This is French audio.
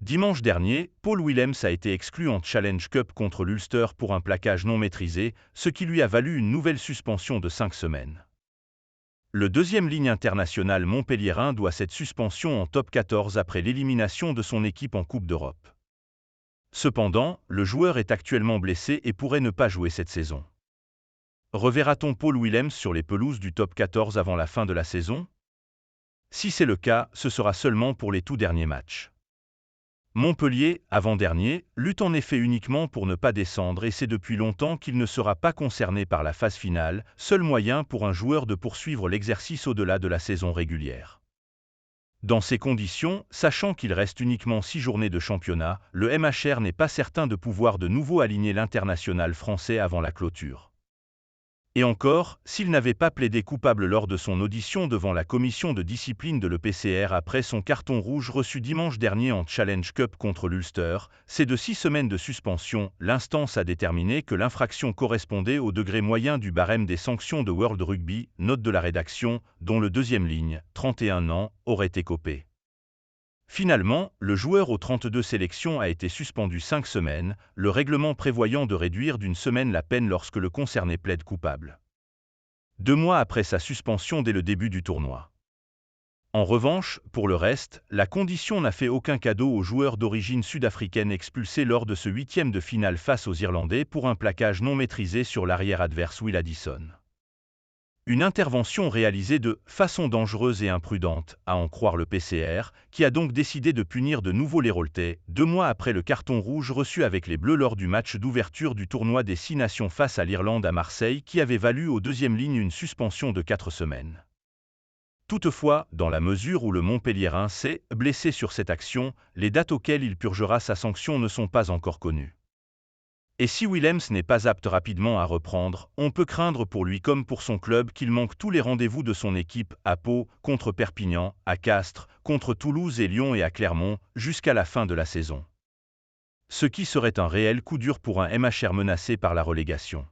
Dimanche dernier, Paul Willems a été exclu en Challenge Cup contre l'Ulster pour un plaquage non maîtrisé, ce qui lui a valu une nouvelle suspension de 5 semaines. Le deuxième ligne international montpelliérain doit cette suspension en top 14 après l'élimination de son équipe en Coupe d'Europe. Cependant, le joueur est actuellement blessé et pourrait ne pas jouer cette saison. Reverra-t-on Paul Willems sur les pelouses du top 14 avant la fin de la saison? Si c'est le cas, ce sera seulement pour les tout derniers matchs. Montpellier, avant-dernier, lutte en effet uniquement pour ne pas descendre et c'est depuis longtemps qu'il ne sera pas concerné par la phase finale, seul moyen pour un joueur de poursuivre l'exercice au-delà de la saison régulière. Dans ces conditions, sachant qu'il reste uniquement 6 journées de championnat, le MHR n'est pas certain de pouvoir de nouveau aligner l'international français avant la clôture. Et encore, s'il n'avait pas plaidé coupable lors de son audition devant la commission de discipline de l'EPCR après son carton rouge reçu dimanche dernier en Challenge Cup contre l'Ulster, c'est de 6 semaines de suspension. L'instance a déterminé que l'infraction correspondait au degré moyen du barème des sanctions de World Rugby, note de la rédaction, dont le deuxième ligne, 31 ans, aurait écopé. Finalement, le joueur aux 32 sélections a été suspendu 5 semaines, le règlement prévoyant de réduire d'une semaine la peine lorsque le concerné plaide coupable. 2 mois après sa suspension dès le début du tournoi. En revanche, pour le reste, la condition n'a fait aucun cadeau aux joueurs d'origine sud-africaine expulsés lors de ce 8e de finale face aux Irlandais pour un plaquage non maîtrisé sur l'arrière adverse Will Addison. Une intervention réalisée de façon dangereuse et imprudente, à en croire le PCR, qui a donc décidé de punir de nouveau les Roletais, 2 mois après le carton rouge reçu avec les Bleus lors du match d'ouverture du tournoi des 6 nations face à l'Irlande à Marseille qui avait valu aux deuxième ligne une suspension de 4 semaines. Toutefois, dans la mesure où le Montpelliérain s'est blessé sur cette action, les dates auxquelles il purgera sa sanction ne sont pas encore connues. Et si Willems n'est pas apte rapidement à reprendre, on peut craindre pour lui comme pour son club qu'il manque tous les rendez-vous de son équipe, à Pau, contre Perpignan, à Castres, contre Toulouse et Lyon et à Clermont, jusqu'à la fin de la saison. Ce qui serait un réel coup dur pour un MHR menacé par la relégation.